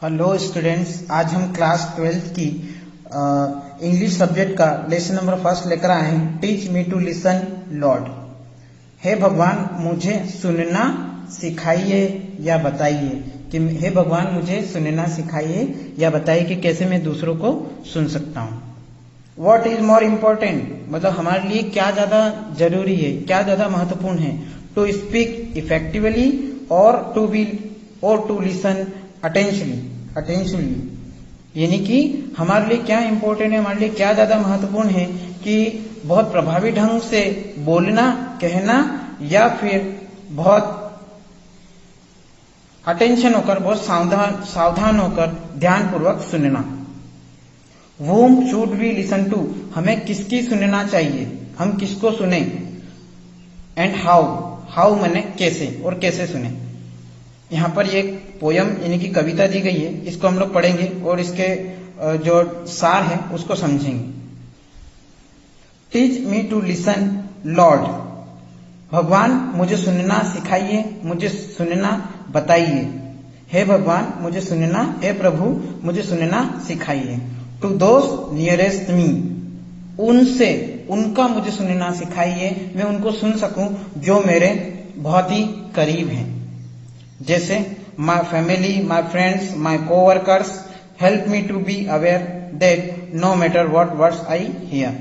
Hello students, आज हम class 12th की इंग्लिश सब्जेक्ट का लेसन नंबर फर्स्ट लेकर आए हैं। Teach me to listen Lord. हे भगवान मुझे सुनना सिखाइए या बताइए कि हे भगवान मुझे सुनना सिखाइए या बताइए कि कैसे मैं दूसरों को सुन सकता हूँ। व्हाट इज मोर इम्पोर्टेंट, मतलब हमारे लिए क्या ज्यादा जरूरी है, क्या ज्यादा महत्वपूर्ण है। टू स्पीक इफेक्टिवली और टू लिसन अटेंशनली, यानी कि हमारे लिए क्या इंपॉर्टेंट है, हमारे लिए क्या ज्यादा महत्वपूर्ण है कि बहुत प्रभावी ढंग से बोलना, कहना, या फिर बहुत अटेंशन होकर, बहुत सावधान होकर ध्यानपूर्वक सुनना। Whom should we listen to, हमें किसकी सुनना चाहिए, हम किसको सुने। एंड हाउ मैंने कैसे, और कैसे सुने। यहाँ पर एक पोयम यानी कि कविता दी गई है, इसको हम लोग पढ़ेंगे और इसके जो सार है उसको समझेंगे। Teach me to listen Lord, भगवान मुझे सुनना सिखाइए, मुझे सुनना बताइए। हे भगवान मुझे सुनना, हे प्रभु मुझे सुनना सिखाइए। टू दोस्त नियरेस्ट मी, उनसे, उनका मुझे सुनना सिखाइए, मैं उनको सुन सकूं जो मेरे बहुत ही करीब हैं। जैसे my family, my friends, my coworkers help me to be aware that no matter what words I hear.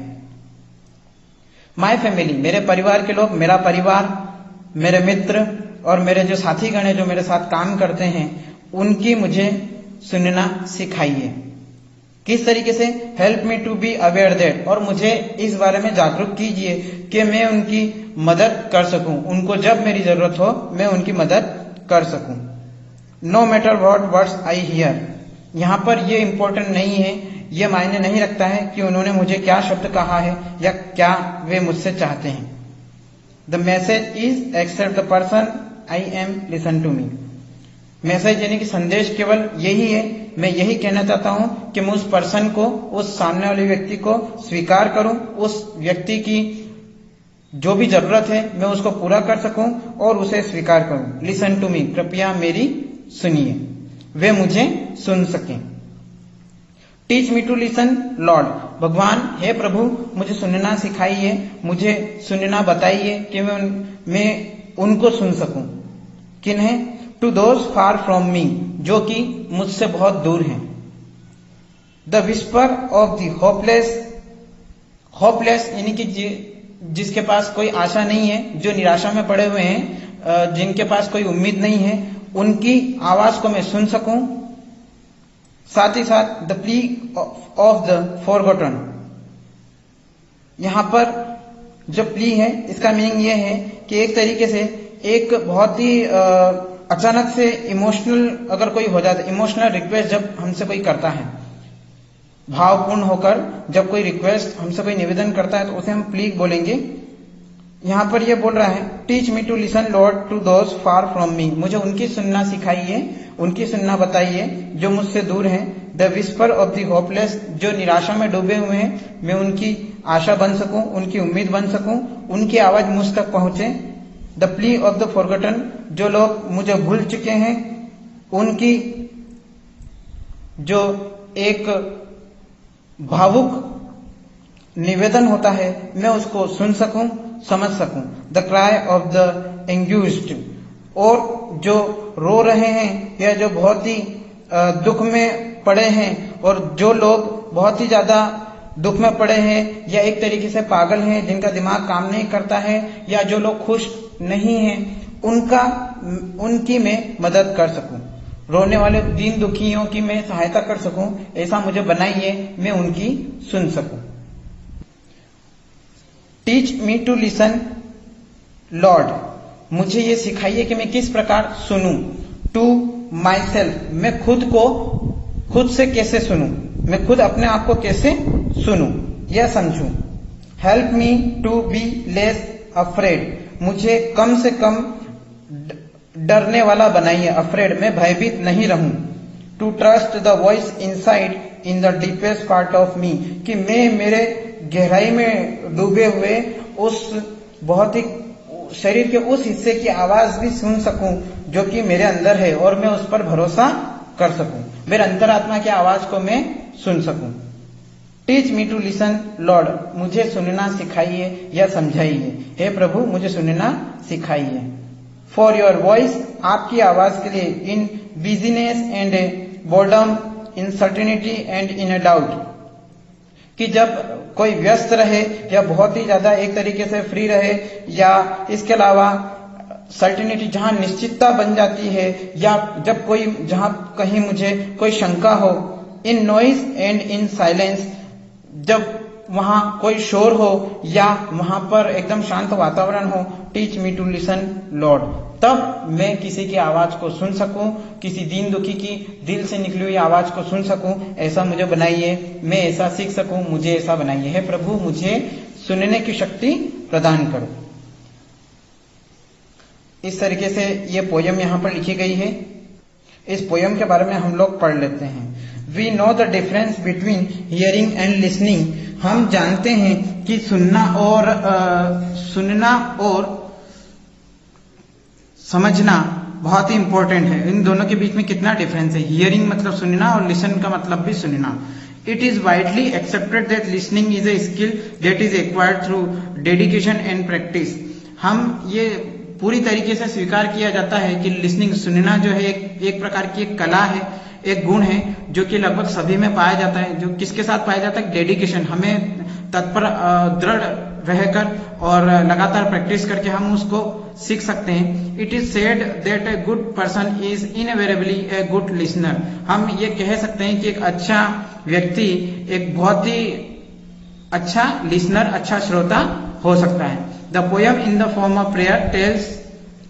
My family, मेरे परिवार के लोग, मेरा परिवार, मेरे मित्र और मेरे जो साथीगण हैं जो मेरे साथ काम करते हैं, उनकी मुझे सुनना सिखाइए। किस तरीके से? Help me to be aware that, और मुझे इस बारे में जागरूक कीजिए कि मैं उनकी मदद कर सकूं, उनको जब मेरी जरूरत हो मैं उनकी मदद कर सकूं। No matter what words I hear, यहां पर ये इंपॉर्टेंट नहीं है, ये मायने नहीं रखता है कि उन्होंने मुझे क्या शब्द कहा है या क्या वे मुझसे चाहते हैं। The message is accept the person I am listen to me, message यानी कि संदेश केवल यही है, मैं यही कहना चाहता हूं कि मैं उस पर्सन को, उस सामने वाले व्यक्ति को स्वीकार करूं, उस व्यक्ति की जो भी जरूरत है मैं उसको पूरा कर सकूं और उसे स्वीकार करूं। लिसन टू मी, कृपया मेरी सुनिए, वे मुझे सुन सकें। Teach me to listen Lord, भगवान हे प्रभु मुझे सुनना सिखाइए, मुझे सुनना बताइए कि मैं उनको सुन सकूं। किन्हें? To those far from me, जो कि मुझसे बहुत दूर हैं। The whisper of the hopeless यानी कि जिसके पास कोई आशा नहीं है, जो निराशा में पड़े हुए हैं, जिनके पास कोई उम्मीद नहीं है, उनकी आवाज को मैं सुन सकूं। साथ ही साथ the plea of the forgotten, यहां पर जो प्ली है इसका मीनिंग ये है कि एक तरीके से एक बहुत ही अचानक से इमोशनल अगर कोई हो जाता है, इमोशनल रिक्वेस्ट जब हमसे कोई करता है, भावपूर्ण होकर जब कोई रिक्वेस्ट हमसे कोई निवेदन करता है तो उसे हम प्लीज बोलेंगे। यहां पर ये बोल रहा है teach me to listen Lord to those far from me, मुझे उनकी सुनना सिखाइए, उनकी सुनना बताइए जो मुझसे दूर हैं। The whisper of the hopeless, जो निराशा में डूबे हुए हैं, मैं उनकी आशा बन सकूं, उनकी उम्मीद बन सकूं, उनकी आवाज मुझ तक पहुंचे। The plea of the forgotten, जो लोग मुझे भूल चुके हैं, उनकी जो एक भावुक निवेदन होता है मैं उसको सुन सकूं, समझ सकूं। द क्राई ऑफ द एंग्यूस्ड, और जो रो रहे हैं या जो बहुत ही दुख में पड़े हैं, और जो लोग बहुत ही ज्यादा दुख में पड़े हैं या एक तरीके से पागल हैं, जिनका दिमाग काम नहीं करता है, या जो लोग खुश नहीं हैं, उनकी मैं मदद कर सकूं। रोने वाले दीन दुखियों की मैं सहायता कर सकूं, ऐसा मुझे बनाइए, मैं उनकी सुन सकूं। Teach me to listen Lord, मुझे ये सिखाइए कि मैं किस प्रकार सुनूं। टू माई सेल्फ, मैं खुद से कैसे सुनूं, मैं खुद अपने आप को कैसे सुनूं या समझूं। Help me to be less afraid, मुझे कम से कम डरने वाला बनाइए, अफ्रेड में भयभीत नहीं रहूं। To trust the voice inside in the deepest part of me, कि मैं मेरे गहराई में डूबे हुए उस बहुत ही शरीर के उस हिस्से की आवाज भी सुन सकूं जो कि मेरे अंदर है और मैं उस पर भरोसा कर सकूं, मेरे अंतरात्मा की आवाज को मैं सुन सकूं। Teach me to listen Lord, मुझे सुनना सिखाइए या समझाइए। हे प्रभु मुझे सुनना सिखाइए। फॉर योर वॉइस, आपकी आवाज के लिए, in busyness and boredom, in certainty and in doubt, कि जब कोई व्यस्त रहे या बहुत ही ज्यादा एक तरीके से फ्री रहे, या इसके अलावा सर्टेनिटी जहां निश्चितता बन जाती है, या जब कोई जहां कहीं मुझे कोई शंका हो, इन नॉइज एंड इन साइलेंस, जब वहां कोई शोर हो या वहां पर एकदम शांत वातावरण हो। Teach me to listen Lord, तब मैं किसी की आवाज को सुन सकूं, किसी दीन दुखी की दिल से निकली हुई आवाज को सुन सकूं। ऐसा मुझे बनाइए, मैं ऐसा सीख सकूं, मुझे ऐसा बनाइए। हे प्रभु मुझे सुनने की शक्ति प्रदान करो। इस तरीके से ये पोयम यहाँ पर लिखी गई है। इस पोयम के बारे में हम लोग पढ़ लेते हैं। We know the difference between hearing and listening, हम जानते हैं कि सुनना और समझना बहुत ही इंपॉर्टेंट है। इन दोनों के बीच में कितना डिफरेंस है। हियरिंग मतलब सुनना और लिसन का मतलब भी सुनना। It is widely accepted that listening is a skill that is acquired through dedication and practice. हम ये पूरी तरीके से स्वीकार किया जाता है कि लिसनिंग, सुनना जो है एक प्रकार की एक कला है, एक गुण है जो कि लगभग सभी में पाया जाता है। जो किसके साथ पाया जाता है? डेडिकेशन, हमें तत्पर दृढ़ रहकर और लगातार प्रैक्टिस करके हम उसको सीख सकते हैं। It is said that a good person is invariably a good listener, हम ये कह सकते हैं कि एक अच्छा व्यक्ति एक बहुत ही अच्छा लिसनर, अच्छा श्रोता हो सकता है। The poem in the form of prayer tells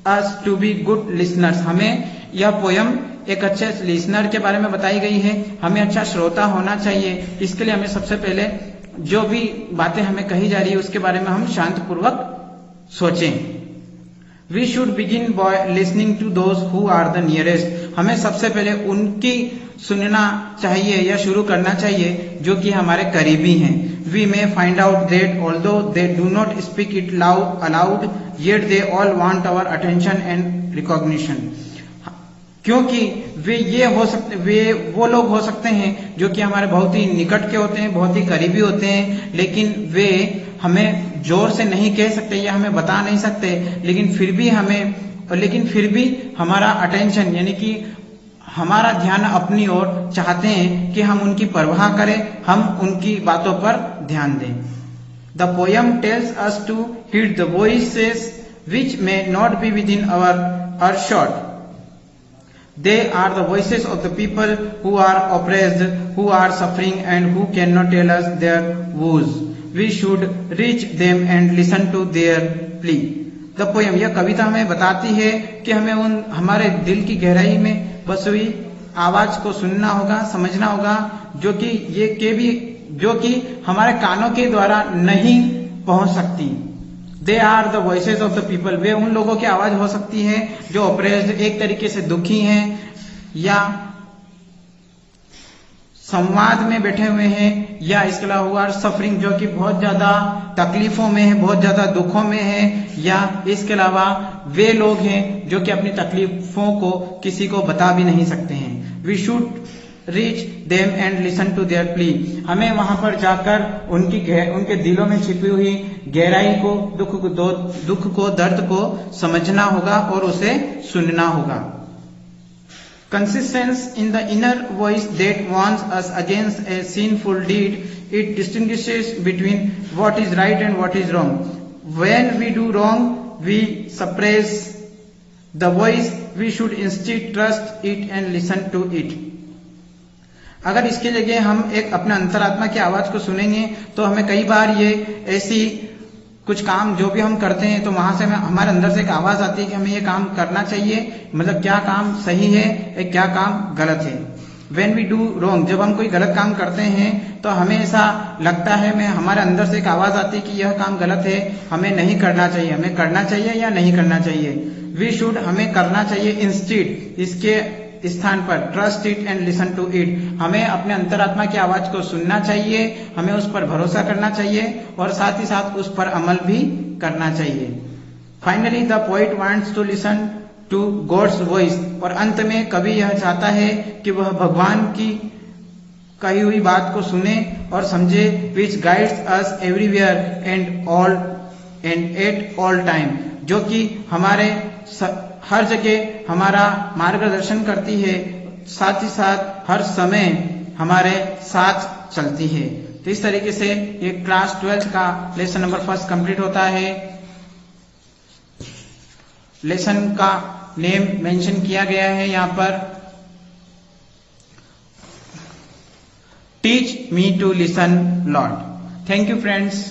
us to be good listeners, हमें यह पोयम एक अच्छे लिसनर के बारे में बताई गई है। हमें अच्छा श्रोता होना चाहिए। इसके लिए हमें सबसे पहले जो भी बातें हमें कही जा रही है उसके बारे में हम शांत पूर्वक सोचें। We should begin by listening to those who are the nearest, हमें सबसे पहले उनकी सुनना चाहिए या शुरू करना चाहिए जो कि हमारे करीबी हैं। We may find out that although they do not speak it aloud yet they all want our attention and recognition, क्योंकि वे वो लोग हो सकते हैं जो कि हमारे बहुत ही निकट के होते हैं, बहुत ही करीबी होते हैं, लेकिन वे हमें जोर से नहीं कह सकते या हमें बता नहीं सकते, लेकिन फिर भी हमारा अटेंशन यानी कि हमारा ध्यान अपनी ओर चाहते हैं कि हम उनकी परवाह करें, हम उनकी बातों पर ध्यान दें। The poem tells us to heed the voices which may not be within our shot. They are the voices of the people who are oppressed, who are suffering, and who cannot tell us their woes. We should reach them and listen to their plea. The poem, यह कविता हमें बताती है कि हमें हमारे दिल की गहराई में बसी हुई आवाज को सुनना होगा, समझना होगा, जो कि हमारे कानों के द्वारा नहीं पहुंच सकती। They are the voices of the people, वे उन लोगों की आवाज हो सकती है जो ऑप्रेस्ड, एक तरीके से दुखी हैं या संवाद में बैठे हुए हैं, या इसके अलावा सफरिंग, जो कि बहुत ज्यादा तकलीफों में है, बहुत ज्यादा दुखों में है, या इसके अलावा वे लोग हैं जो कि अपनी तकलीफों को किसी को बता भी नहीं सकते हैं। We should reach them and listen to their plea, हमें वहां पर जाकर उनके दिलों में छिपी हुई गहराई को, दुख को, दर्द को समझना होगा और उसे सुनना होगा। Consistence in the inner voice that warns us against a sinful deed, it distinguishes between what is right and what is wrong. When we do wrong we suppress the voice, we should instead trust it and listen to it. अगर इसके जगह हम एक अपने अंतरात्मा की आवाज को सुनेंगे तो हमें कई बार ये ऐसी कुछ काम जो भी हम करते हैं तो वहां से हमारे अंदर से एक आवाज आती है कि हमें ये काम करना चाहिए, मतलब क्या काम सही है, क्या काम गलत है। When we do wrong, जब हम कोई गलत काम करते हैं तो हमें ऐसा लगता है, हमारे अंदर से एक आवाज आती है कि यह काम गलत है, हमें नहीं करना चाहिए, हमें करना चाहिए या नहीं करना चाहिए। वी शुड, हमें करना चाहिए, इंस्टेड, इसके स्थान पर trust it and listen to it, हमें अपने अंतरात्मा की आवाज को सुनना चाहिए, हमें उस पर भरोसा करना चाहिए और साथ ही साथ उस पर अमल भी करना चाहिए। Finally the poet wants to listen to God's voice, और अंत में कवि यह चाहता है कि वह भगवान की कही हुई बात को सुने और समझे, which guides us everywhere and all and at all time, जो कि हमारे हर जगह हमारा मार्गदर्शन करती है, साथ ही साथ हर समय हमारे साथ चलती है। तो इस तरीके से ये क्लास 12 का लेसन नंबर 1 कंप्लीट होता है। लेसन का नेम मेंशन किया गया है यहाँ पर, teach me to listen Lord. Thank you friends.